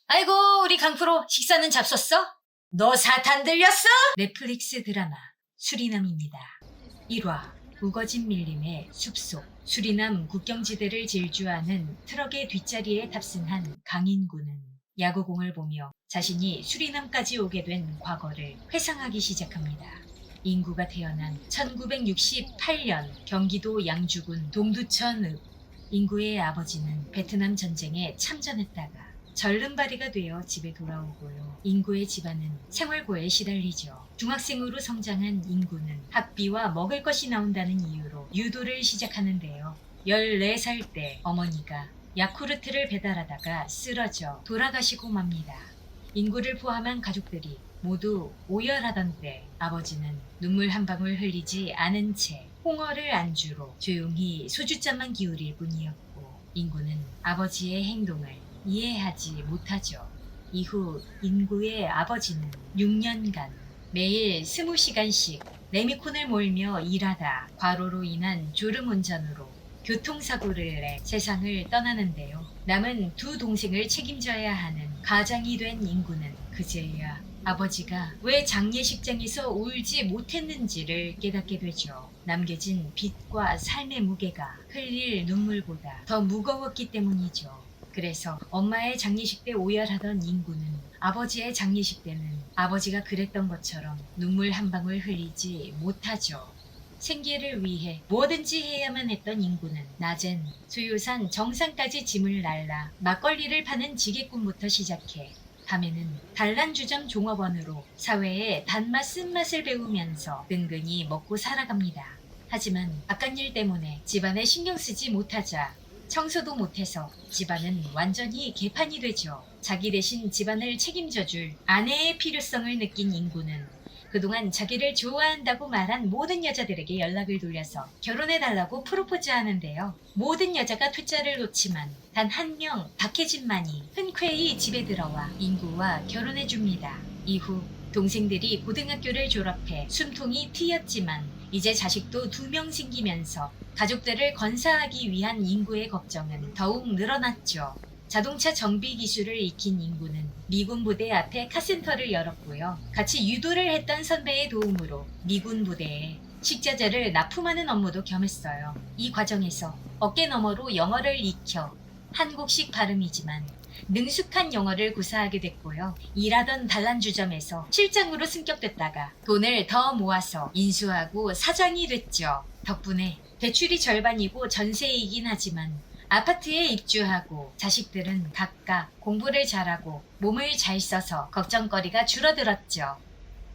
아이고, 우리 강프로 식사는 잡섰어? 너 사탄 들렸어? 넷플릭스 드라마 수리남입니다. 1화 우거진 밀림의 숲속. 수리남 국경지대를 질주하는 트럭의 뒷자리에 탑승한 강인구는 야구공을 보며 자신이 수리남까지 오게 된 과거를 회상하기 시작합니다. 인구가 태어난 1968년 경기도 양주군 동두천읍. 인구의 아버지는 베트남 전쟁에 참전했다가 절름발이가 되어 집에 돌아오고요. 인구의 집안은 생활고에 시달리죠. 중학생으로 성장한 인구는 학비와 먹을 것이 나온다는 이유로 유도를 시작하는데요. 14살 때 어머니가 야쿠르트를 배달하다가 쓰러져 돌아가시고 맙니다. 인구를 포함한 가족들이 모두 오열하던 때 아버지는 눈물 한 방울 흘리지 않은 채 홍어를 안주로 조용히 소주잔만 기울일 뿐이었고, 인구는 아버지의 행동을 이해하지 못하죠. 이후 인구의 아버지는 6년간 매일 20시간씩 레미콘을 몰며 일하다 과로로 인한 졸음운전으로 교통사고를 내 세상을 떠나는데요. 남은 두 동생을 책임져야 하는 가장이 된 인구는 그제야 아버지가 왜 장례식장에서 울지 못했는지를 깨닫게 되죠. 남겨진 빚과 삶의 무게가 흘릴 눈물보다 더 무거웠기 때문이죠. 그래서 엄마의 장례식 때 오열하던 인구는 아버지의 장례식 때는 아버지가 그랬던 것처럼 눈물 한 방울 흘리지 못하죠. 생계를 위해 뭐든지 해야만 했던 인구는 낮엔 수유산 정상까지 짐을 날라 막걸리를 파는 지게꾼부터 시작해 밤에는 단란주점 종업원으로 사회의 단맛 쓴맛을 배우면서 든든히 먹고 살아갑니다. 하지만 바깥일 때문에 집안에 신경 쓰지 못하자 청소도 못해서 집안은 완전히 개판이 되죠. 자기 대신 집안을 책임져줄 아내의 필요성을 느낀 인구는 그동안 자기를 좋아한다고 말한 모든 여자들에게 연락을 돌려서 결혼해달라고 프로포즈하는데요. 모든 여자가 퇴짜를 놓지만 단 한 명 박혜진만이 흔쾌히 집에 들어와 인구와 결혼해줍니다. 이후 동생들이 고등학교를 졸업해 숨통이 트였지만 이제 자식도 2명 생기면서 가족들을 건사하기 위한 인구의 걱정은 더욱 늘어났죠. 자동차 정비 기술을 익힌 인구는 미군 부대 앞에 카센터를 열었고요. 같이 유도를 했던 선배의 도움으로 미군 부대에 식자재를 납품하는 업무도 겸했어요. 이 과정에서 어깨 너머로 영어를 익혀 한국식 발음이지만 능숙한 영어를 구사하게 됐고요. 일하던 단란주점에서 실장으로 승격됐다가 돈을 더 모아서 인수하고 사장이 됐죠. 덕분에 대출이 절반이고 전세이긴 하지만 아파트에 입주하고 자식들은 각각 공부를 잘하고 몸을 잘 써서 걱정거리가 줄어들었죠.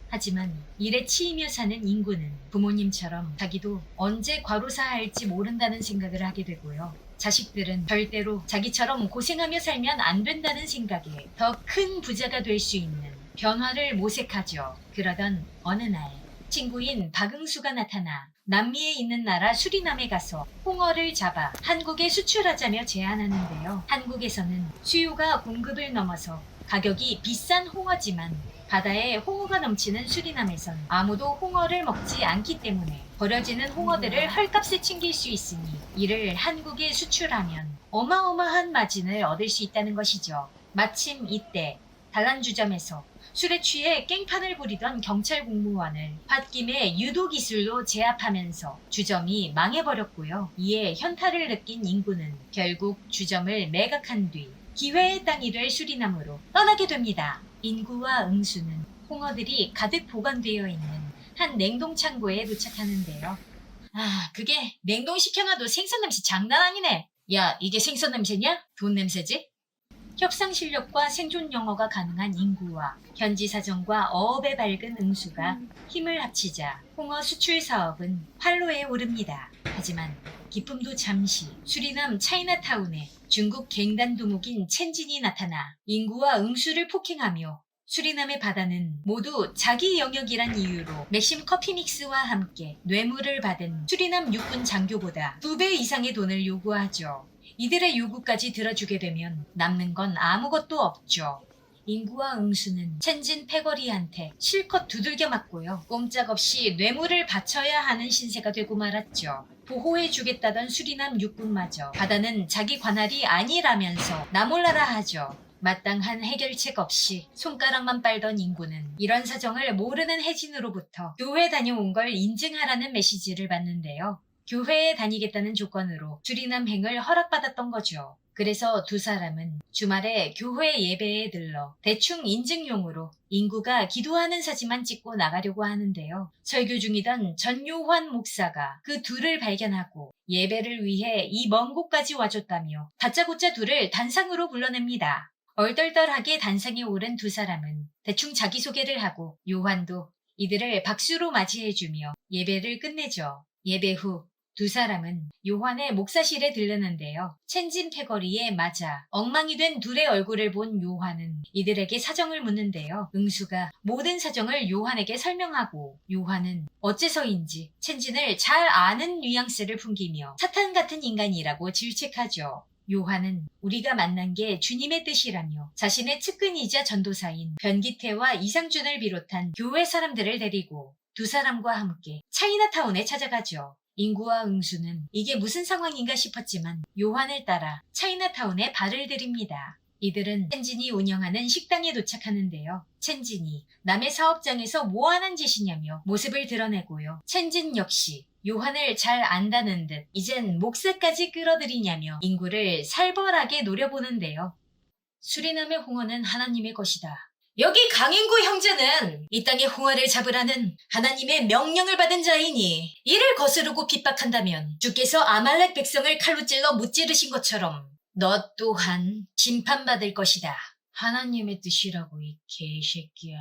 하지만 일에 치이며 사는 인구는 부모님처럼 자기도 언제 과로사할지 모른다는 생각을 하게 되고요. 자식들은 절대로 자기처럼 고생하며 살면 안 된다는 생각에 더 큰 부자가 될 수 있는 변화를 모색하죠. 그러던 어느 날 친구인 박응수가 나타나 남미에 있는 나라 수리남에 가서 홍어를 잡아 한국에 수출하자며 제안하는데요. 한국에서는 수요가 공급을 넘어서 가격이 비싼 홍어지만 바다에 홍어가 넘치는 수리남에선 아무도 홍어를 먹지 않기 때문에 버려지는 홍어들을 헐값에 챙길 수 있으니 이를 한국에 수출하면 어마어마한 마진을 얻을 수 있다는 것이죠. 마침 이때 단란주점에서 술에 취해 깽판을 부리던 경찰 공무원을 홧김에 유도 기술로 제압하면서 주점이 망해버렸고요. 이에 현타를 느낀 인구는 결국 주점을 매각한 뒤 기회의 땅이 될 수리남으로 떠나게 됩니다. 인구와 응수는 홍어들이 가득 보관되어 있는 한 냉동창고에 도착하는데요. 그게 냉동시켜놔도 생선 냄새 장난 아니네. 야, 이게 생선 냄새냐? 돈 냄새지? 협상 실력과 생존 영어가 가능한 인구와 현지 사정과 어업에 밝은 응수가 힘을 합치자 홍어 수출 사업은 활로에 오릅니다. 하지만 기쁨도 잠시 수리남 차이나타운에 중국 갱단 두목인 첸진이 나타나 인구와 응수를 폭행하며 수리남의 바다는 모두 자기 영역이란 이유로 맥심 커피믹스와 함께 뇌물을 받은 수리남 육군 장교보다 2배 이상의 돈을 요구하죠. 이들의 요구까지 들어주게 되면 남는 건 아무것도 없죠. 인구와 응수는 첸진 패거리한테 실컷 두들겨 맞고요. 꼼짝없이 뇌물을 바쳐야 하는 신세가 되고 말았죠. 보호해주겠다던 수리남 육군마저 바다는 자기 관할이 아니라면서 나몰라라 하죠. 마땅한 해결책 없이 손가락만 빨던 인구는 이런 사정을 모르는 혜진으로부터 교회 다녀온 걸 인증하라는 메시지를 받는데요. 교회에 다니겠다는 조건으로 수리남행을 허락받았던 거죠. 그래서 두 사람은 주말에 교회 예배에 들러 대충 인증용으로 인구가 기도하는 사진만 찍고 나가려고 하는데요. 설교 중이던 전요환 목사가 그 둘을 발견하고 예배를 위해 이 먼 곳까지 와줬다며 다짜고짜 둘을 단상으로 불러냅니다. 얼떨떨하게 단상에 오른 두 사람은 대충 자기소개를 하고 요한도 이들을 박수로 맞이해주며 예배를 끝내죠. 예배 후 두 사람은 요한의 목사실에 들르는데요. 첸진 패거리에 맞아 엉망이 된 둘의 얼굴을 본 요한은 이들에게 사정을 묻는데요. 응수가 모든 사정을 요한에게 설명하고 요한은 어째서인지 첸진을 잘 아는 뉘앙스를 풍기며 사탄 같은 인간이라고 질책하죠. 요한은 우리가 만난 게 주님의 뜻이라며 자신의 측근이자 전도사인 변기태와 이상준을 비롯한 교회 사람들을 데리고 두 사람과 함께 차이나타운에 찾아가죠. 인구와 응수는 이게 무슨 상황인가 싶었지만 요한을 따라 차이나타운에 발을 들입니다. 이들은 첸진이 운영하는 식당에 도착하는데요. 첸진이 남의 사업장에서 뭐하는 짓이냐며 모습을 드러내고요. 첸진 역시 요한을 잘 안다는 듯 이젠 목사까지 끌어들이냐며 인구를 살벌하게 노려보는데요. 수리남의 홍어는 하나님의 것이다. 여기 강인구 형제는 이 땅의 홍어를 잡으라는 하나님의 명령을 받은 자이니 이를 거스르고 핍박한다면 주께서 아말렉 백성을 칼로 찔러 무찌르신 것처럼 너 또한 심판받을 것이다. 하나님의 뜻이라고 이 개새끼야.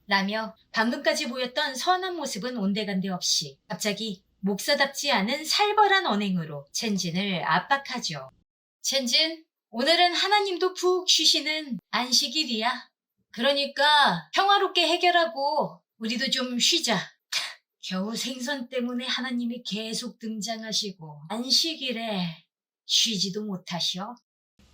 라며 방금까지 보였던 선한 모습은 온데간데 없이 갑자기 목사답지 않은 살벌한 언행으로 첸진을 압박하죠. 첸진, 오늘은 하나님도 푹 쉬시는 안식일이야. 그러니까 평화롭게 해결하고 우리도 좀 쉬자. 겨우 생선 때문에 하나님이 계속 등장하시고 안식일에 쉬지도 못하셔?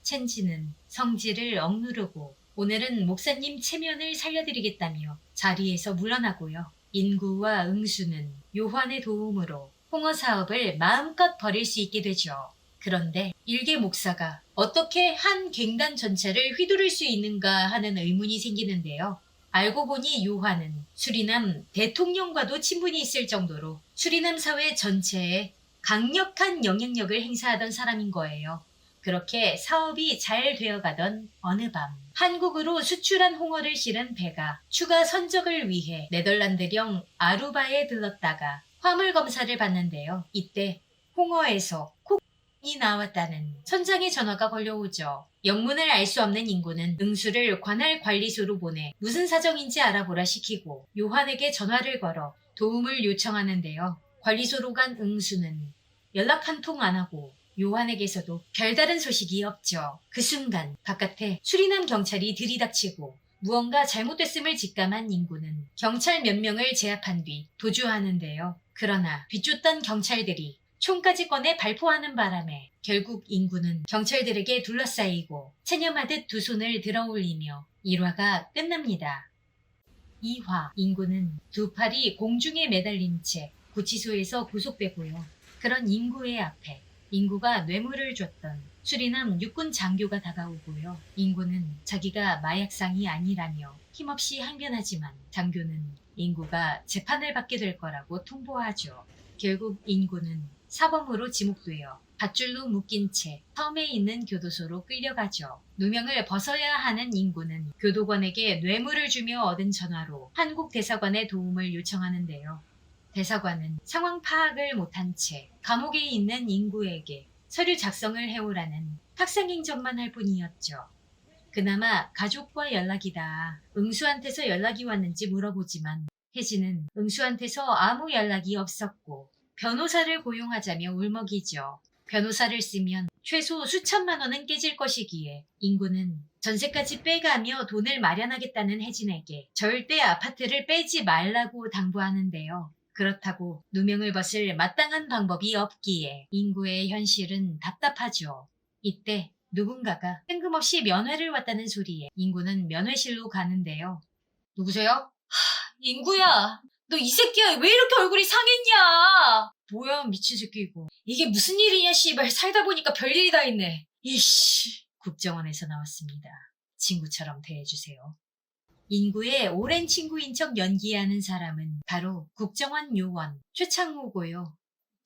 첸지는 성질을 억누르고 오늘은 목사님 체면을 살려드리겠다며 자리에서 물러나고요. 인구와 응수는 요한의 도움으로 홍어 사업을 마음껏 벌일 수 있게 되죠. 그런데 일개 목사가 어떻게 한 갱단 전체를 휘두를 수 있는가 하는 의문이 생기는데요. 알고 보니 요한은 수리남 대통령과도 친분이 있을 정도로 수리남 사회 전체에 강력한 영향력을 행사하던 사람인 거예요. 그렇게 사업이 잘 되어가던 어느 밤 한국으로 수출한 홍어를 실은 배가 추가 선적을 위해 네덜란드령 아루바에 들렀다가 화물 검사를 받는데요. 이때 홍어에서 콕이 나왔다는 선장의 전화가 걸려오죠. 영문을 알 수 없는 인구는 응수를 관할 관리소로 보내 무슨 사정인지 알아보라 시키고 요한에게 전화를 걸어 도움을 요청하는데요. 관리소로 간 응수는 연락 한 통 안 하고 요한에게서도 별다른 소식이 없죠. 그 순간 바깥에 수리남 경찰이 들이닥치고 무언가 잘못됐음을 직감한 인구는 경찰 몇 명을 제압한 뒤 도주하는데요. 그러나 뒤쫓던 경찰들이 총까지 꺼내 발포하는 바람에 결국 인구는 경찰들에게 둘러싸이고 체념하듯 두 손을 들어올리며 1화가 끝납니다. 2화 인구는 두 팔이 공중에 매달린 채 구치소에서 구속되고요. 그런 인구의 앞에 인구가 뇌물을 줬던 수리남 육군 장교가 다가오고요. 인구는 자기가 마약상이 아니라며 힘없이 항변하지만 장교는 인구가 재판을 받게 될 거라고 통보하죠. 결국 인구는 사범으로 지목되어 밧줄로 묶인 채 섬에 있는 교도소로 끌려가죠. 누명을 벗어야 하는 인구는 교도관에게 뇌물을 주며 얻은 전화로 한국 대사관의 도움을 요청하는데요. 대사관은 상황 파악을 못한 채 감옥에 있는 인구에게 서류 작성을 해오라는 탁상행정만 할 뿐이었죠. 그나마 가족과 연락이다. 응수한테서 연락이 왔는지 물어보지만 혜진은 응수한테서 아무 연락이 없었고 변호사를 고용하자며 울먹이죠. 변호사를 쓰면 최소 수천만 원은 깨질 것이기에 인구는 전세까지 빼가며 돈을 마련하겠다는 혜진에게 절대 아파트를 빼지 말라고 당부하는데요. 그렇다고 누명을 벗을 마땅한 방법이 없기에 인구의 현실은 답답하죠. 이때 누군가가 뜬금없이 면회를 왔다는 소리에 인구는 면회실로 가는데요. 누구세요? 인구야. 너 이 새끼야 왜 이렇게 얼굴이 상했냐? 뭐야 미친 새끼 이거. 이게 무슨 일이냐 씨발 살다 보니까 별일이 다 있네. 이씨. 국정원에서 나왔습니다. 친구처럼 대해주세요. 인구의 오랜 친구인 척 연기하는 사람은 바로 국정원 요원 최창호고요.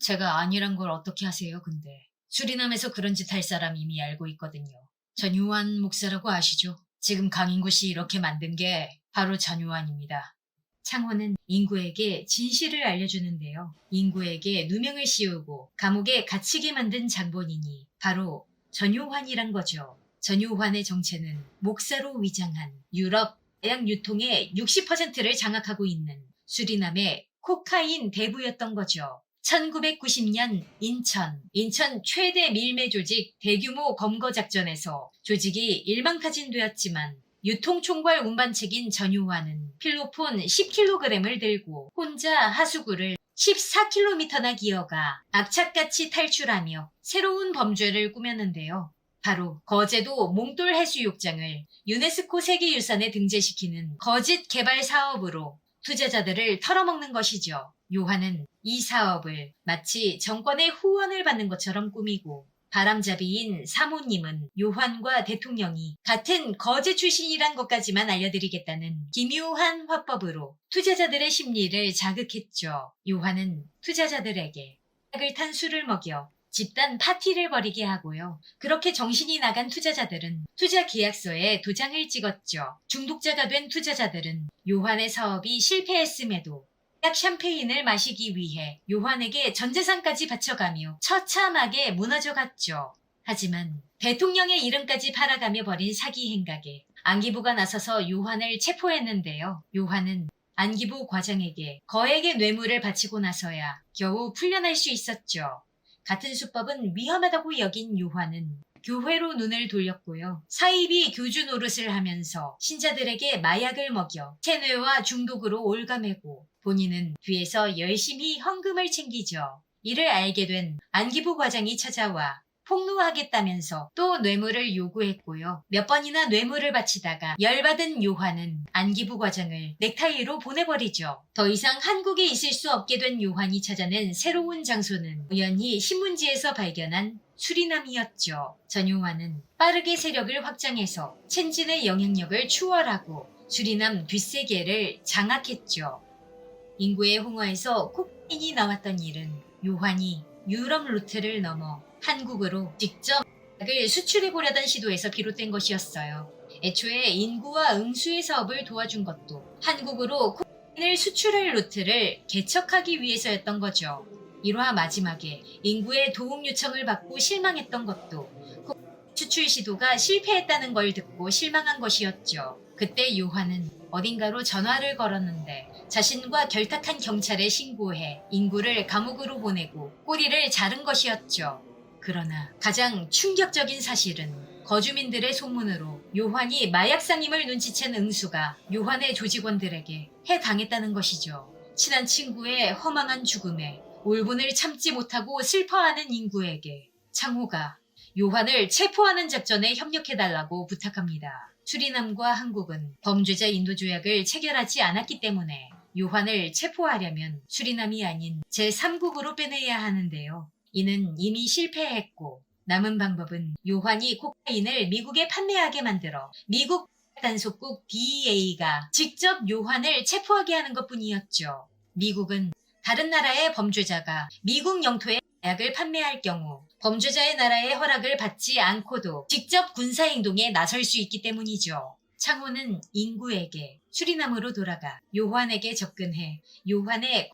제가 아니란 걸 어떻게 하세요, 근데. 수리남에서 그런 짓 할 사람 이미 알고 있거든요. 전요한 목사라고 아시죠? 지금 강인구 씨 이렇게 만든 게 바로 전요한입니다. 창호는 인구에게 진실을 알려주는데요. 인구에게 누명을 씌우고 감옥에 갇히게 만든 장본인이 바로 전요환이란 거죠. 전요환의 정체는 목사로 위장한 유럽 마약 유통의 60%를 장악하고 있는 수리남의 코카인 대부였던 거죠. 1990년 인천 최대 밀매 조직 대규모 검거 작전에서 조직이 일망타진되었지만 유통총괄 운반책인 전요환은 필로폰 10kg을 들고 혼자 하수구를 14km나 기어가 악착같이 탈출하며 새로운 범죄를 꾸몄는데요. 바로 거제도 몽돌 해수욕장을 유네스코 세계유산에 등재시키는 거짓 개발 사업으로 투자자들을 털어먹는 것이죠. 요한은 이 사업을 마치 정권의 후원을 받는 것처럼 꾸미고 바람잡이인 사모님은 요한과 대통령이 같은 거제 출신이란 것까지만 알려드리겠다는 기묘한 화법으로 투자자들의 심리를 자극했죠. 요한은 투자자들에게 약을 탄 술을 먹여 집단 파티를 벌이게 하고요. 그렇게 정신이 나간 투자자들은 투자 계약서에 도장을 찍었죠. 중독자가 된 투자자들은 요한의 사업이 실패했음에도 약 샴페인을 마시기 위해 요한에게 전 재산까지 바쳐가며 처참하게 무너져갔죠. 하지만 대통령의 이름까지 팔아가며 벌인 사기 행각에 안기부가 나서서 요한을 체포했는데요. 요한은 안기부 과장에게 거액의 뇌물을 바치고 나서야 겨우 풀려날 수 있었죠. 같은 수법은 위험하다고 여긴 요한은 교회로 눈을 돌렸고요. 사이비 교주 노릇을 하면서 신자들에게 마약을 먹여 체뇌와 중독으로 올가매고 본인은 뒤에서 열심히 헌금을 챙기죠. 이를 알게 된 안기부 과장이 찾아와 폭로하겠다면서 또 뇌물을 요구했고요. 몇 번이나 뇌물을 바치다가 열받은 요한은 안기부 과장을 넥타이로 보내버리죠. 더 이상 한국에 있을 수 없게 된 요한이 찾아낸 새로운 장소는 우연히 신문지에서 발견한 수리남이었죠. 전요한은 빠르게 세력을 확장해서 첸진의 영향력을 추월하고 수리남 뒷세계를 장악했죠. 인구의 홍어에서 코카인이 나왔던 일은 요한이 유럽 루트를 넘어 한국으로 직접 약을 수출해보려던 시도에서 비롯된 것이었어요. 애초에 인구와 응수의 사업을 도와준 것도 한국으로 코카인을 수출할 루트를 개척하기 위해서였던 거죠. 1화 마지막에 인구의 도움 요청을 받고 실망했던 것도 코카인 수출 시도가 실패했다는 걸 듣고 실망한 것이었죠. 그때 요한은 어딘가로 전화를 걸었는데 자신과 결탁한 경찰에 신고해 인구를 감옥으로 보내고 꼬리를 자른 것이었죠. 그러나 가장 충격적인 사실은 거주민들의 소문으로 요한이 마약상임을 눈치챈 응수가 요한의 조직원들에게 해당했다는 것이죠. 친한 친구의 허망한 죽음에 울분을 참지 못하고 슬퍼하는 인구에게 창호가 요한을 체포하는 작전에 협력해달라고 부탁합니다. 수리남과 한국은 범죄자 인도 조약을 체결하지 않았기 때문에 요한을 체포하려면 수리남이 아닌 제3국으로 빼내야 하는데요. 이는 이미 실패했고 남은 방법은 요한이 코카인을 미국에 판매하게 만들어 미국 단속국 DEA가 직접 요한을 체포하게 하는 것뿐이었죠. 미국은 다른 나라의 범죄자가 미국 영토에 약을 판매할 경우 범죄자의 나라의 허락을 받지 않고도 직접 군사행동에 나설 수 있기 때문이죠. 창호는 인구에게 수리남으로 돌아가 요한에게 접근해 요한의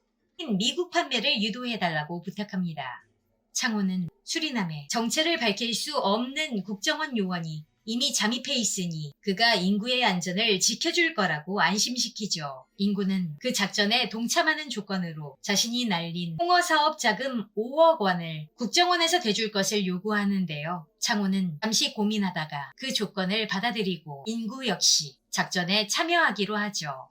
미국 판매를 유도해달라고 부탁합니다. 창호는 수리남의 정체를 밝힐 수 없는 국정원 요원이 이미 잠입해 있으니 그가 인구의 안전을 지켜줄 거라고 안심시키죠. 인구는 그 작전에 동참하는 조건으로 자신이 날린 홍어사업 자금 5억 원을 국정원에서 대줄 것을 요구하는데요. 창호는 잠시 고민하다가 그 조건을 받아들이고 인구 역시 작전에 참여하기로 하죠.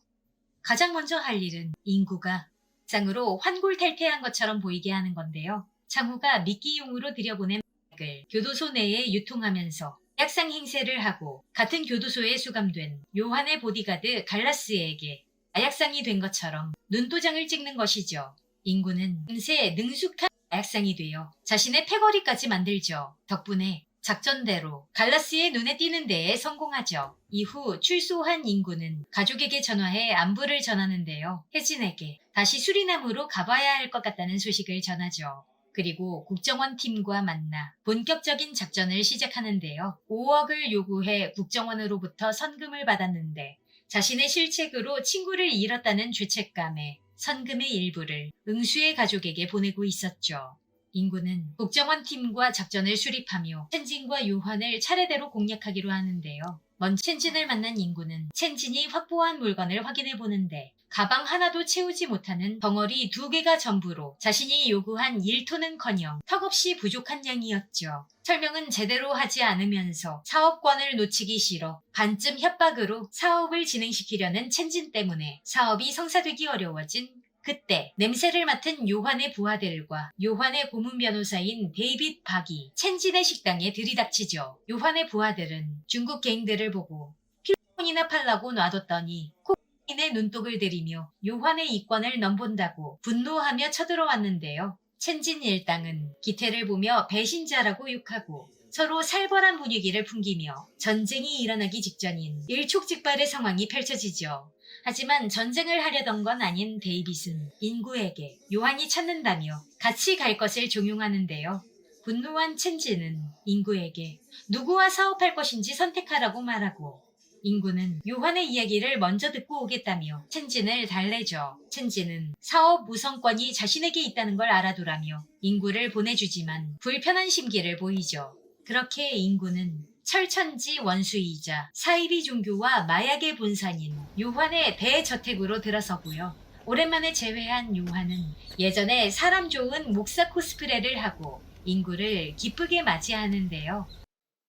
가장 먼저 할 일은 인구가 상으로 환골탈태한 것처럼 보이게 하는 건데요. 창호가 미끼용으로 들여보낸 마약을 교도소 내에 유통하면서 약상 행세를 하고 같은 교도소에 수감된 요한의 보디가드 갈라스에게 마약상이 된 것처럼 눈도장을 찍는 것이죠. 인구는 금세 능숙한 마약상이 되어 자신의 패거리까지 만들죠. 덕분에 작전대로 갈라스의 눈에 띄는 데에 성공하죠. 이후 출소한 인구는 가족에게 전화해 안부를 전하는데요. 혜진에게 다시 수리남으로 가봐야 할 것 같다는 소식을 전하죠. 그리고 국정원 팀과 만나 본격적인 작전을 시작하는데요. 5억을 요구해 국정원으로부터 선금을 받았는데 자신의 실책으로 친구를 잃었다는 죄책감에 선금의 일부를 응수의 가족에게 보내고 있었죠. 인구는 국정원 팀과 작전을 수립하며 첸진과 요환을 차례대로 공략하기로 하는데요. 먼저 첸진을 만난 인구는 첸진이 확보한 물건을 확인해 보는데 가방 하나도 채우지 못하는 덩어리 2개가 전부로 자신이 요구한 1톤은커녕 턱없이 부족한 양이었죠. 설명은 제대로 하지 않으면서 사업권을 놓치기 싫어 반쯤 협박으로 사업을 진행시키려는 첸진 때문에 사업이 성사되기 어려워진 그때 냄새를 맡은 요환의 부하들과 요환의 고문 변호사인 데이빗 박이 첸진의 식당에 들이닥치죠. 요환의 부하들은 중국 갱들을 보고 필폰이나 팔라고 놔뒀더니 코인의 눈독을 들이며 요환의 이권을 넘본다고 분노하며 쳐들어왔는데요. 첸진 일당은 기태를 보며 배신자라고 욕하고 서로 살벌한 분위기를 풍기며 전쟁이 일어나기 직전인 일촉즉발의 상황이 펼쳐지죠. 하지만 전쟁을 하려던 건 아닌 데이빗은 인구에게 요한이 찾는다며 같이 갈 것을 종용하는데요. 분노한 첸진은 인구에게 누구와 사업할 것인지 선택하라고 말하고 인구는 요한의 이야기를 먼저 듣고 오겠다며 첸진을 달래죠. 첸진은 사업 우선권이 자신에게 있다는 걸 알아두라며 인구를 보내주지만 불편한 심기를 보이죠. 그렇게 인구는 철천지 원수이자 사이비 종교와 마약의 본산인 요한의 대저택으로 들어서고요. 오랜만에 재회한 요한은 예전에 사람 좋은 목사 코스프레를 하고 인구를 기쁘게 맞이하는데요.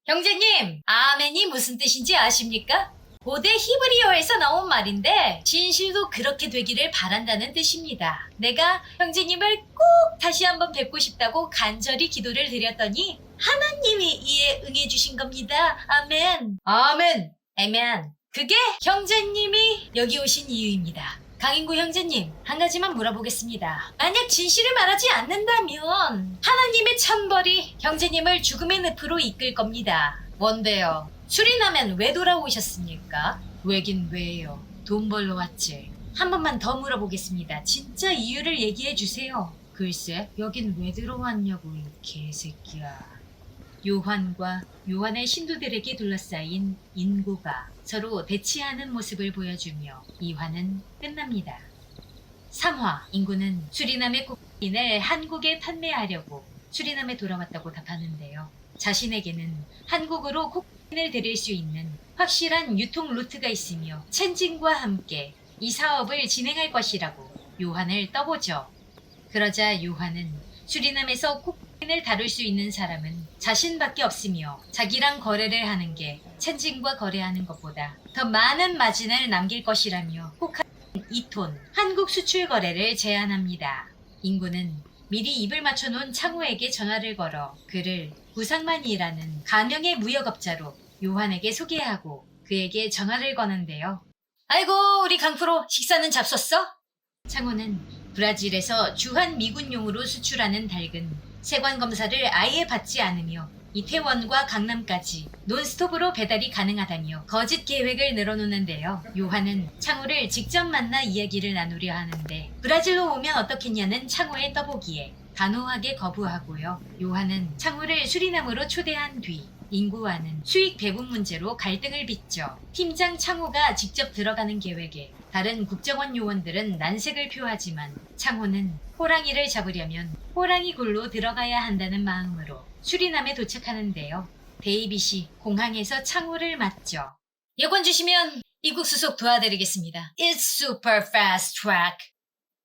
형제님, 아멘이 무슨 뜻인지 아십니까? 고대 히브리어에서 나온 말인데 진실도 그렇게 되기를 바란다는 뜻입니다. 내가 형제님을 꼭 다시 한번 뵙고 싶다고 간절히 기도를 드렸더니 하나님이 이에 응해주신 겁니다. 아멘. 아멘. 아멘. 그게 형제님이 여기 오신 이유입니다. 강인구 형제님, 한 가지만 물어보겠습니다. 만약 진실을 말하지 않는다면 하나님의 천벌이 형제님을 죽음의 늪으로 이끌 겁니다. 뭔데요? 수리나면 왜 돌아오셨습니까? 왜긴 왜요? 돈 벌러 왔지. 한 번만 더 물어보겠습니다. 진짜 이유를 얘기해 주세요. 글쎄, 여긴 왜 들어왔냐고 이 개새끼야. 요한과 요한의 신도들에게 둘러싸인 인구가 서로 대치하는 모습을 보여주며 2화는 끝납니다. 3화 인구는 수리남의 코카인을 한국에 판매하려고 수리남에 돌아왔다고 답하는데요. 자신에게는 한국으로 코카인을 들일 수 있는 확실한 유통 루트가 있으며 첸진과 함께 이 사업을 진행할 것이라고 요한을 떠보죠. 그러자 요한은 수리남에서 코카인을 다룰 수 있는 사람은 자신밖에 없으며 자기랑 거래를 하는 게 첸진과 거래하는 것보다 더 많은 마진을 남길 것이라며 코카인 2톤 한국 수출 거래를 제안합니다. 인구는 미리 입을 맞춰놓은 창호에게 전화를 걸어 그를 구상만이라는 가명의 무역업자로 요한에게 소개하고 그에게 전화를 거는데요. 아이고 우리 강프로 식사는 잡섰어? 창호는 브라질에서 주한 미군용으로 수출하는 닭은 세관 검사를 아예 받지 않으며 이태원과 강남까지 논스톱으로 배달이 가능하다며 거짓 계획을 늘어놓는데요. 요한은 창호를 직접 만나 이야기를 나누려 하는데 브라질로 오면 어떻겠냐는 창호의 떠보기에 단호하게 거부하고요. 요한은 창호를 수리남으로 초대한 뒤 인구와는 수익 배분 문제로 갈등을 빚죠. 팀장 창호가 직접 들어가는 계획에 다른 국정원 요원들은 난색을 표하지만 창호는 호랑이를 잡으려면 호랑이 굴로 들어가야 한다는 마음으로 수리남에 도착하는데요. 데이빗이 공항에서 창호를 맞죠. 여권 주시면 이국 수속 도와드리겠습니다. It's super fast track.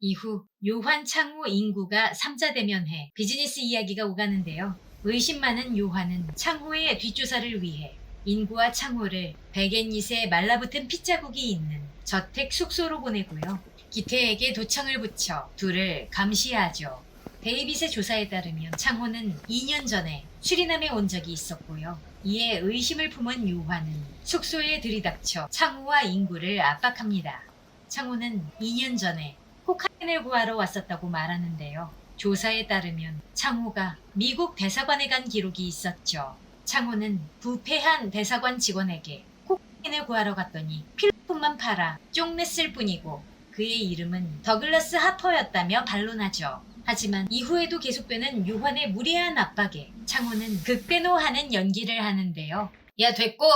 이후 요한 창호 인구가 3자 대면해 비즈니스 이야기가 오가는데요. 의심 많은 요한은 창호의 뒷조사를 위해 인구와 창호를 베갯잇에 말라붙은 핏자국이 있는 저택 숙소로 보내고요. 기태에게 도청을 붙여 둘을 감시하죠. 데이빗의 조사에 따르면 창호는 2년 전에 수리남에 온 적이 있었고요. 이에 의심을 품은 요한은 숙소에 들이닥쳐 창호와 인구를 압박합니다. 창호는 2년 전에 코카인을 구하러 왔었다고 말하는데요. 조사에 따르면 창호가 미국 대사관에 간 기록이 있었죠. 창호는 부패한 대사관 직원에게 코카인을 구하러 갔더니 필로폰만 팔아 쪽냈을 뿐이고 그의 이름은 더글라스 하퍼였다며 반론하죠. 하지만 이후에도 계속되는 요한의 무례한 압박에 창호는 극대노하는 연기를 하는데요. 야 됐고,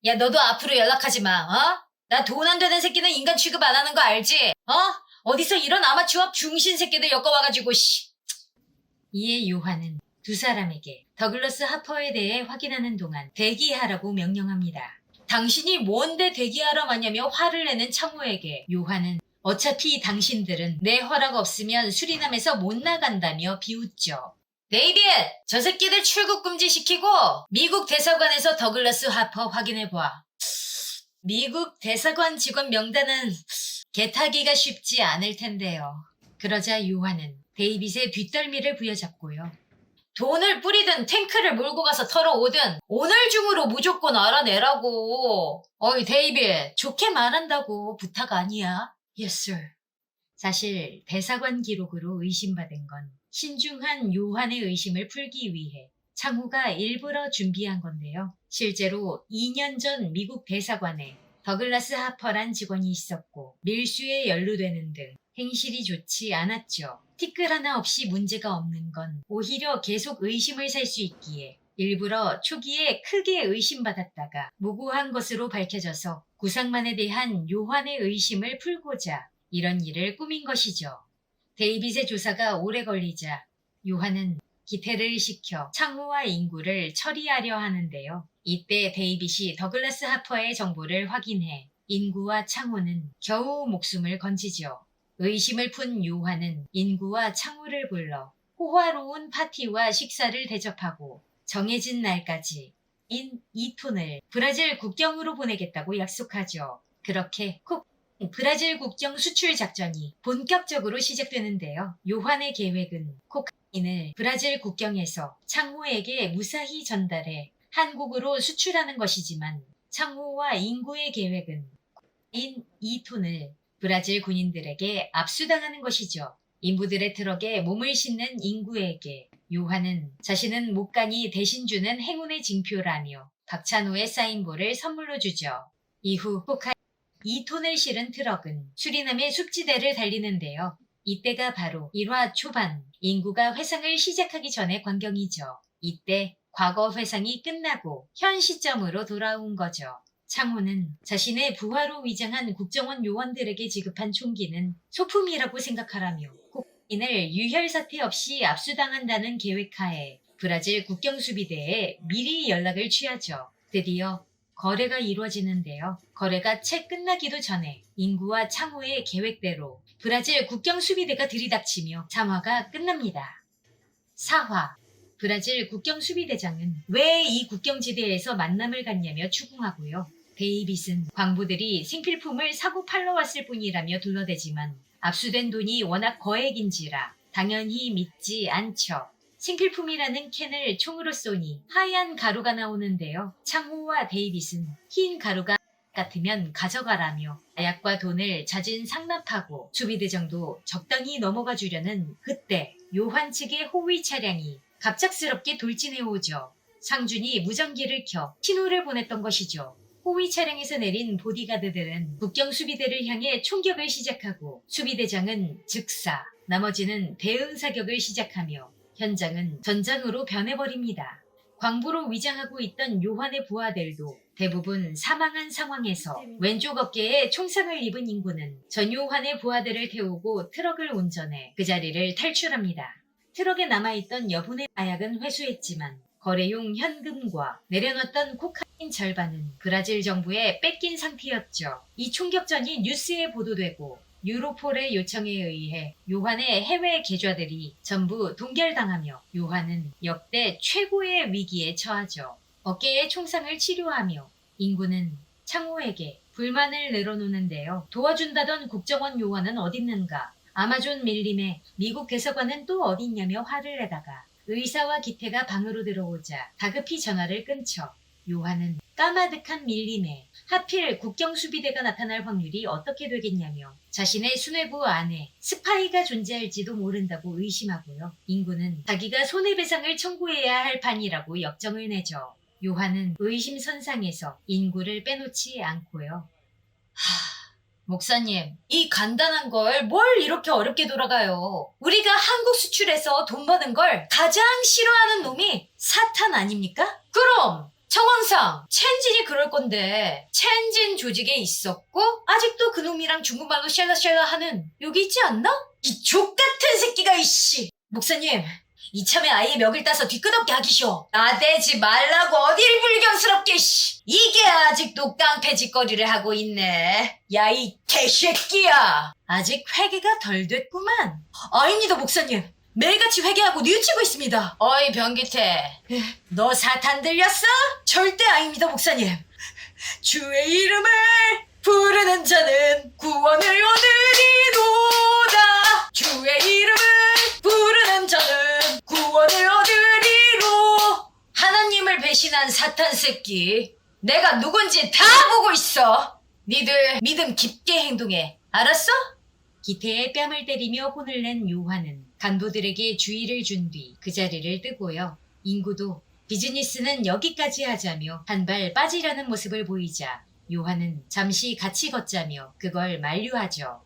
야 너도 앞으로 연락하지 마. 어? 나 돈 안 되는 새끼는 인간 취급 안 하는 거 알지? 어? 어디서 이런 아마추어 중신 새끼들 엮어와가지고 씨. 이에 요한은 두 사람에게 더글라스 하퍼에 대해 확인하는 동안 대기하라고 명령합니다. 당신이 뭔데 대기하라 마냐며 화를 내는 창호에게 요한은 어차피 당신들은 내 허락 없으면 수리남에서 못 나간다며 비웃죠. 데이빗! 저 새끼들 출국 금지시키고 미국 대사관에서 더글라스 하퍼 확인해봐. 미국 대사관 직원 명단은 개타기가 쉽지 않을 텐데요. 그러자 요한은 데이빗의 뒷덜미를 부여잡고요. 돈을 뿌리든 탱크를 몰고 가서 털어오든 오늘 중으로 무조건 알아내라고. 어이 데이빗, 좋게 말한다고 부탁 아니야? Yes, sir. 사실 대사관 기록으로 의심받은 건 신중한 요한의 의심을 풀기 위해 창호가 일부러 준비한 건데요. 실제로 2년 전 미국 대사관에 더글라스 하퍼란 직원이 있었고 밀수에 연루되는 등 행실이 좋지 않았죠. 티끌 하나 없이 문제가 없는 건 오히려 계속 의심을 살 수 있기에 일부러 초기에 크게 의심받았다가 무고한 것으로 밝혀져서 구상만에 대한 요한의 의심을 풀고자 이런 일을 꾸민 것이죠. 데이빗의 조사가 오래 걸리자 요한은 기태를 시켜 창호와 인구를 처리하려 하는데요. 이때 데이빗이 더글라스 하퍼의 정보를 확인해 인구와 창호는 겨우 목숨을 건지죠. 의심을 푼 요한은 인구와 창호를 불러 호화로운 파티와 식사를 대접하고 정해진 날까지 2톤을 브라질 국경으로 보내겠다고 약속하죠. 그렇게 브라질 국경 수출 작전이 본격적으로 시작되는데요. 요한의 계획은 코카인을 브라질 국경에서 창호에게 무사히 전달해 한국으로 수출하는 것이지만 창호와 인구의 계획은 코카인 2톤을 브라질 군인들에게 압수당하는 것이죠. 인부들의 트럭에 몸을 싣는 인구에게 요한은 자신은 못 가니 대신 주는 행운의 징표라며 박찬호의 사인볼을 선물로 주죠. 이후 코카인 2톤을 실은 트럭은 수리남의 숲지대를 달리는데요. 이때가 바로 1화 초반 인구가 회상을 시작하기 전의 광경이죠. 이때 과거 회상이 끝나고 현 시점으로 돌아온 거죠. 창호는 자신의 부하로 위장한 국정원 요원들에게 지급한 총기는 소품이라고 생각하라며 코카인을 유혈 사태 없이 압수당한다는 계획하에 브라질 국경수비대에 미리 연락을 취하죠. 드디어 거래가 이루어지는데요. 거래가 채 끝나기도 전에 인구와 창호의 계획대로 브라질 국경수비대가 들이닥치며 참화가 끝납니다. 4화 브라질 국경수비대장은 왜 이 국경지대에서 만남을 갖냐며 추궁하고요. 데이빗은 광부들이 생필품을 사고 팔러 왔을 뿐이라며 둘러대지만 압수된 돈이 워낙 거액인지라 당연히 믿지 않죠. 생필품이라는 캔을 총으로 쏘니 하얀 가루가 나오는데요. 창호와 데이빗은 흰 가루가 같으면 가져가라며 마약과 돈을 자진 상납하고 수비대장도 적당히 넘어가 주려는 그때 요한 측의 호위 차량이 갑작스럽게 돌진해오죠. 상준이 무전기를 켜 신호를 보냈던 것이죠. 호위 차량에서 내린 보디가드들은 국경 수비대를 향해 총격을 시작하고 수비대장은 즉사, 나머지는 대응 사격을 시작하며 현장은 전장으로 변해버립니다. 광부로 위장하고 있던 요한의 부하들도 대부분 사망한 상황에서 왼쪽 어깨에 총상을 입은 인구는 전요한의 부하들을 태우고 트럭을 운전해 그 자리를 탈출합니다. 트럭에 남아있던 여분의 마약은 회수했지만 거래용 현금과 내려놨던 코카인 절반은 브라질 정부에 뺏긴 상태였죠. 이 총격전이 뉴스에 보도되고 유로폴의 요청에 의해 요한의 해외 계좌들이 전부 동결당하며 요한은 역대 최고의 위기에 처하죠. 어깨에 총상을 치료하며 인구는 창호에게 불만을 내려놓는데요. 도와준다던 국정원 요원은 어딨는가? 아마존 밀림에 미국 대사관은 또 어딨냐며 화를 내다가 의사와 기태가 방으로 들어오자 다급히 전화를 끊죠. 요한은 까마득한 밀림에 하필 국경수비대가 나타날 확률이 어떻게 되겠냐며 자신의 수뇌부 안에 스파이가 존재할지도 모른다고 의심하고요. 인구는 자기가 손해배상을 청구해야 할 판이라고 역정을 내죠. 요한은 의심선상에서 인구를 빼놓지 않고요. 목사님, 이 간단한 걸 뭘 이렇게 어렵게 돌아가요? 우리가 한국 수출해서 돈 버는 걸 가장 싫어하는 놈이 사탄 아닙니까? 그럼 정황상 첸진이 그럴 건데 첸진 조직에 있었고 아직도 그놈이랑 중국말로 샬라샬라 하는 여기 있지 않나? 이 족같은 새끼가 이씨! 목사님, 이참에 아예 멱을 따서 뒤끝없게 하기쇼. 나대지 말라고 어딜 불경스럽게 씨. 이게 아직도 깡패짓거리를 하고 있네. 야 이 개새끼야. 아직 회개가 덜 됐구만. 아닙니다 목사님. 매일같이 회개하고 뉘우치고 있습니다. 어이 변기태, 너 사탄 들렸어? 절대 아닙니다 목사님. 주의 이름을 부르는 자는 구원을 얻으리로다. 주의 이름을 부르는 자는 구원을 얻으리로. 하나님을 배신한 사탄 새끼, 내가 누군지 다 보고 있어. 니들 믿음 깊게 행동해. 알았어? 기태의 뺨을 때리며 혼을 낸 요한은 간부들에게 주의를 준 뒤 그 자리를 뜨고요. 인구도 비즈니스는 여기까지 하자며 한 발 빠지려는 모습을 보이자 요한은 잠시 같이 걷자며 그걸 만류하죠.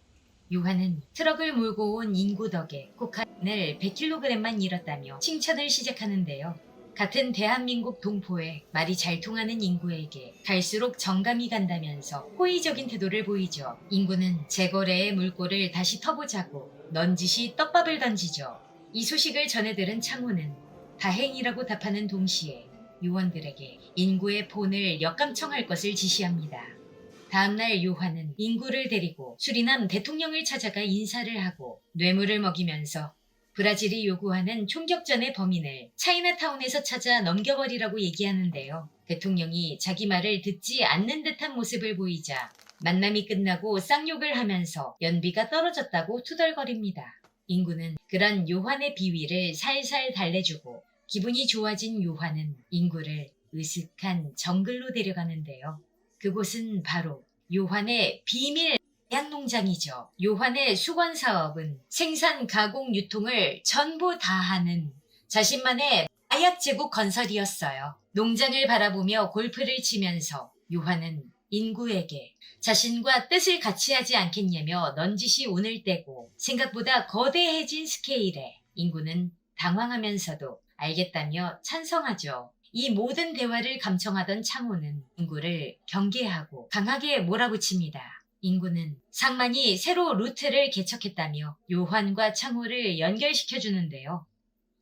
요한은 트럭을 몰고 온 인구 덕에 코카인을 100kg만 잃었다며 칭찬을 시작하는데요. 같은 대한민국 동포에 말이 잘 통하는 인구에게 갈수록 정감이 간다면서 호의적인 태도를 보이죠. 인구는 재거래의 물꼬를 다시 터보자고 넌지시 떡밥을 던지죠. 이 소식을 전해 들은 창호는 다행이라고 답하는 동시에 요원들에게 인구의 폰을 역감청할 것을 지시합니다. 다음날 요한은 인구를 데리고 수리남 대통령을 찾아가 인사를 하고 뇌물을 먹이면서 브라질이 요구하는 총격전의 범인을 차이나타운에서 찾아 넘겨버리라고 얘기하는데요. 대통령이 자기 말을 듣지 않는 듯한 모습을 보이자 만남이 끝나고 쌍욕을 하면서 연비가 떨어졌다고 투덜거립니다. 인구는 그런 요한의 비위를 살살 달래주고 기분이 좋아진 요한은 인구를 으슥한 정글로 데려가는데요. 그곳은 바로 요한의 비밀 약농장이죠. 요한의 수건 사업은 생산, 가공, 유통을 전부 다 하는 자신만의 마약 제국 건설이었어요. 농장을 바라보며 골프를 치면서 요한은 인구에게 자신과 뜻을 같이 하지 않겠냐며 넌지시 운을 떼고 생각보다 거대해진 스케일에 인구는 당황하면서도 알겠다며 찬성하죠. 이 모든 대화를 감청하던 창호는 인구를 경계하고 강하게 몰아붙입니다. 인구는 상만이 새로 루트를 개척했다며 요한과 창호를 연결시켜주는데요.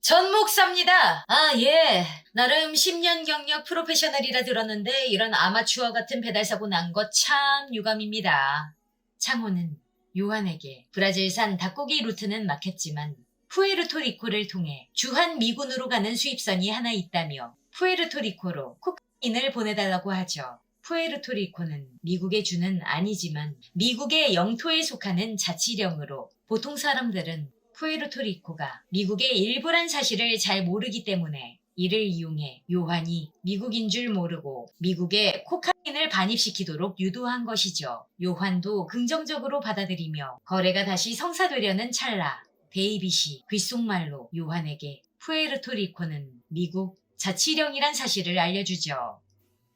전 목사입니다. 아, 예. 나름 10년 경력 프로페셔널이라 들었는데 이런 아마추어 같은 배달사고 난 거 참 유감입니다. 창호는 요한에게 브라질산 닭고기 루트는 막혔지만 푸에르토리코를 통해 주한 미군으로 가는 수입선이 하나 있다며 푸에르토리코로 코카인을 보내달라고 하죠. 푸에르토리코는 미국의 주는 아니지만 미국의 영토에 속하는 자치령으로 보통 사람들은 푸에르토리코가 미국의 일부란 사실을 잘 모르기 때문에 이를 이용해 요한이 미국인 줄 모르고 미국에 코카인을 반입시키도록 유도한 것이죠. 요한도 긍정적으로 받아들이며 거래가 다시 성사되려는 찰나 데이빗이 귓속말로 요한에게 푸에르토리코는 미국 자치령이란 사실을 알려주죠.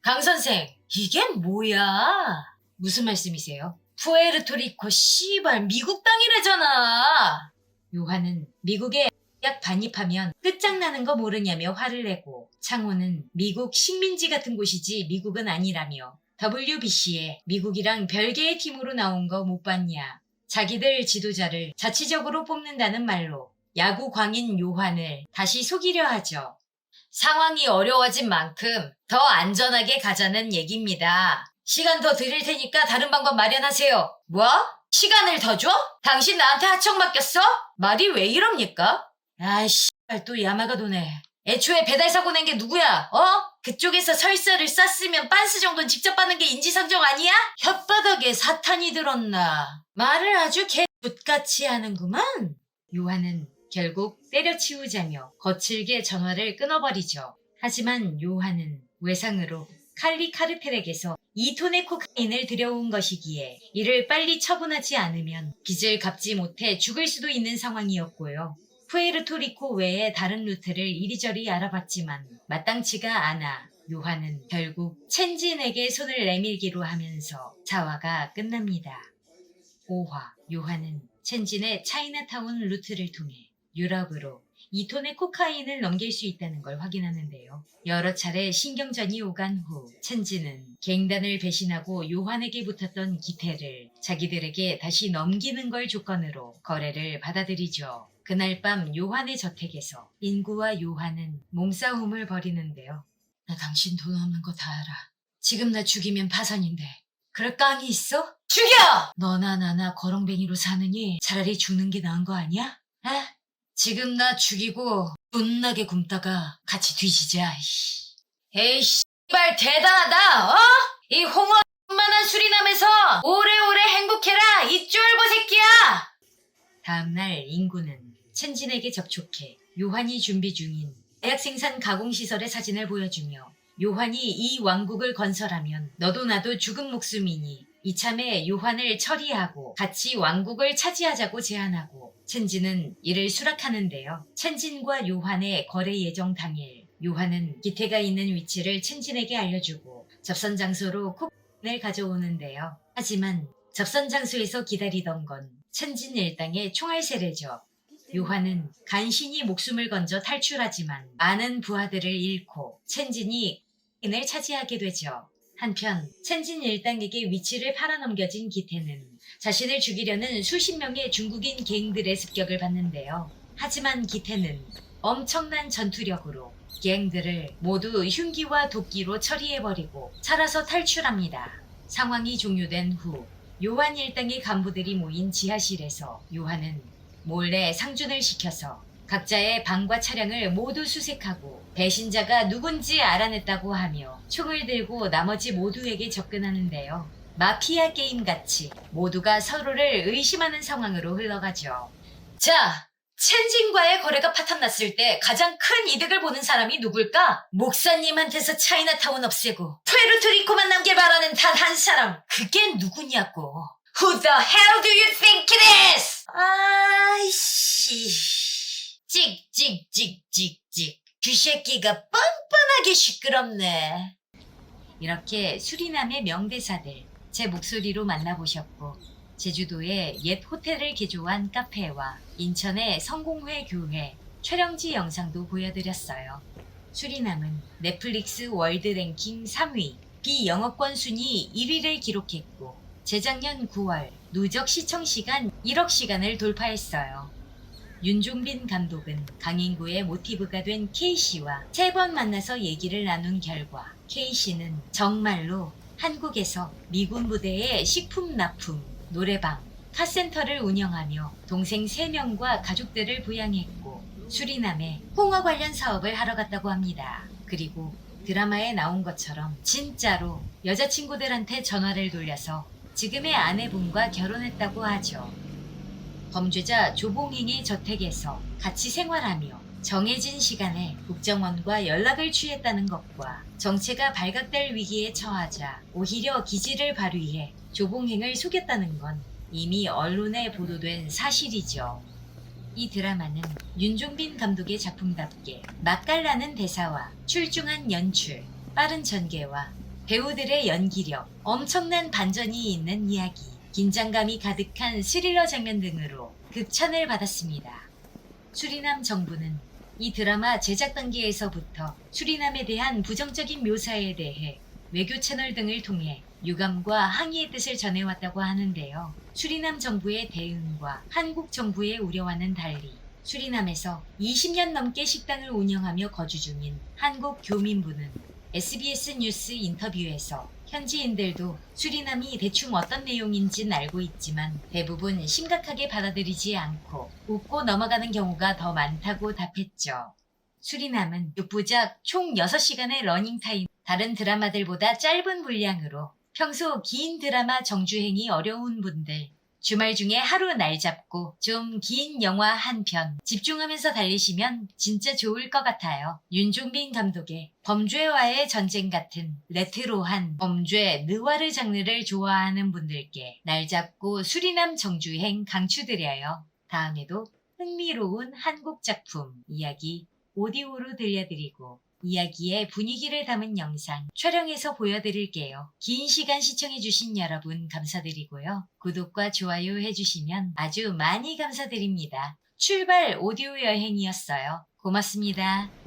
강 선생, 이게 뭐야? 무슨 말씀이세요? 푸에르토리코 씨발 미국 땅이래잖아. 요한은 미국에 약 반입하면 끝장나는 거 모르냐며 화를 내고 창호는 미국 식민지 같은 곳이지 미국은 아니라며 WBC에 미국이랑 별개의 팀으로 나온 거 못 봤냐. 자기들 지도자를 자치적으로 뽑는다는 말로 야구 광인 요한을 다시 속이려 하죠. 상황이 어려워진 만큼 더 안전하게 가자는 얘기입니다. 시간 더 드릴 테니까 다른 방법 마련하세요. 뭐? 시간을 더 줘? 당신 나한테 하청 맡겼어? 말이 왜 이럽니까? 아이씨, 또 야마가 도네. 애초에 배달사고 낸 게 누구야? 그쪽에서 설사를 쌌으면 빤스 정도는 직접 받는 게 인지상정 아니야? 혓바닥에 사탄이 들었나. 말을 아주 개굿같이 하는구만. 요한은 결국 때려치우자며 거칠게 전화를 끊어버리죠. 하지만 요한은 외상으로 칼리 카르텔에게서 2톤의 코카인을 들여온 것이기에 이를 빨리 처분하지 않으면 빚을 갚지 못해 죽을 수도 있는 상황이었고요. 푸에르토리코 외에 다른 루트를 이리저리 알아봤지만 마땅치가 않아 요한은 결국 첸진에게 손을 내밀기로 하면서 자화가 끝납니다. 5화 요한은 첸진의 차이나타운 루트를 통해 유럽으로 2톤의 코카인을 넘길 수 있다는 걸 확인하는데요. 여러 차례 신경전이 오간 후 첸진은 갱단을 배신하고 요한에게 붙었던 기태를 자기들에게 다시 넘기는 걸 조건으로 거래를 받아들이죠. 그날 밤 요한의 저택에서 인구와 요한은 몸싸움을 벌이는데요. 나 당신 돈 없는 거 다 알아. 지금 나 죽이면 파산인데 그럴 깡이 있어? 죽여! 너나 나나 거렁뱅이로 사느니 차라리 죽는 게 나은 거 아니야? 에? 지금 나 죽이고 존나게 굶다가 같이 뒤지자. 에이 씨발 대단하다. 어? 이 홍어만한 수리남에서 오래오래 행복해라 이 쫄보 새끼야. 다음날 인구는 첸진에게 접촉해 요한이 준비 중인 대학 생산 가공시설의 사진을 보여주며 요한이 이 왕국을 건설하면 너도 나도 죽은 목숨이니 이참에 요한을 처리하고 같이 왕국을 차지하자고 제안하고 첸진은 이를 수락하는데요. 첸진과 요한의 거래 예정 당일 요한은 기태가 있는 위치를 첸진에게 알려주고 접선 장소로 콕을 가져오는데요. 하지만 접선 장소에서 기다리던 건 첸진 일당의 총알 세례죠. 요한은 간신히 목숨을 건져 탈출하지만 많은 부하들을 잃고 첸진이 을 차지하게 되죠. 한편 첸진 일당에게 위치를 팔아넘겨진 기태는 자신을 죽이려는 수십 명의 중국인 갱들의 습격을 받는데요. 하지만 기태는 엄청난 전투력으로 갱들을 모두 흉기와 도끼로 처리해버리고 살아서 탈출합니다. 상황이 종료된 후 요한 일당의 간부들이 모인 지하실에서 요한은 몰래 상준을 시켜서 각자의 방과 차량을 모두 수색하고 배신자가 누군지 알아냈다고 하며 총을 들고 나머지 모두에게 접근하는데요. 마피아 게임같이 모두가 서로를 의심하는 상황으로 흘러가죠. 자, 첸진과의 거래가 파탄났을 때 가장 큰 이득을 보는 사람이 누굴까? 목사님한테서 차이나타운 없애고 푸에르토리코만 남길 바라는 단 한 사람. 그게 누구냐고. Who the hell do you think it is? 아이씨. 찍찍찍찍찍 귀새끼가 뻔뻔하게 시끄럽네. 이렇게 수리남의 명대사들 제 목소리로 만나보셨고 제주도의 옛 호텔을 개조한 카페와 인천의 성공회 교회 촬영지 영상도 보여드렸어요. 수리남은 넷플릭스 월드 랭킹 3위, 비영업권 순위 1위를 기록했고 재작년 9월 누적 시청시간 1억 시간을 돌파했어요. 윤종빈 감독은 강인구의 모티브가 된 K씨와 3번 만나서 얘기를 나눈 결과 K씨는 정말로 한국에서 미군 부대의 식품 납품, 노래방, 카센터를 운영하며 동생 3명과 가족들을 부양했고 수리남에 홍어 관련 사업을 하러 갔다고 합니다. 그리고 드라마에 나온 것처럼 진짜로 여자친구들한테 전화를 돌려서 지금의 아내분과 결혼했다고 하죠. 범죄자 조봉행의 저택에서 같이 생활하며 정해진 시간에 국정원과 연락을 취했다는 것과 정체가 발각될 위기에 처하자 오히려 기지를 발휘해 조봉행을 속였다는 건 이미 언론에 보도된 사실이죠. 이 드라마는 윤종빈 감독의 작품답게 맛깔나는 대사와 출중한 연출, 빠른 전개와 배우들의 연기력, 엄청난 반전이 있는 이야기, 긴장감이 가득한 스릴러 장면 등으로 극찬을 받았습니다. 수리남 정부는 이 드라마 제작 단계에서부터 수리남에 대한 부정적인 묘사에 대해 외교 채널 등을 통해 유감과 항의의 뜻을 전해왔다고 하는데요. 수리남 정부의 대응과 한국 정부의 우려와는 달리 수리남에서 20년 넘게 식당을 운영하며 거주 중인 한국 교민부는 SBS 뉴스 인터뷰에서 현지인들도 수리남이 대충 어떤 내용인진 알고 있지만 대부분 심각하게 받아들이지 않고 웃고 넘어가는 경우가 더 많다고 답했죠. 수리남은 6부작 총 6시간의 러닝타임, 다른 드라마들보다 짧은 분량으로 평소 긴 드라마 정주행이 어려운 분들, 주말 중에 하루 날 잡고 좀 긴 영화 한 편 집중하면서 달리시면 진짜 좋을 것 같아요. 윤종빈 감독의 범죄와의 전쟁 같은 레트로한 범죄 느와르 장르를 좋아하는 분들께 날 잡고 수리남 정주행 강추드려요. 다음에도 흥미로운 한국 작품 이야기 오디오로 들려드리고 이야기의 분위기를 담은 영상 촬영해서 보여드릴게요. 긴 시간 시청해주신 여러분 감사드리고요. 구독과 좋아요 해주시면 아주 많이 감사드립니다. 출발 오디오 여행이었어요. 고맙습니다.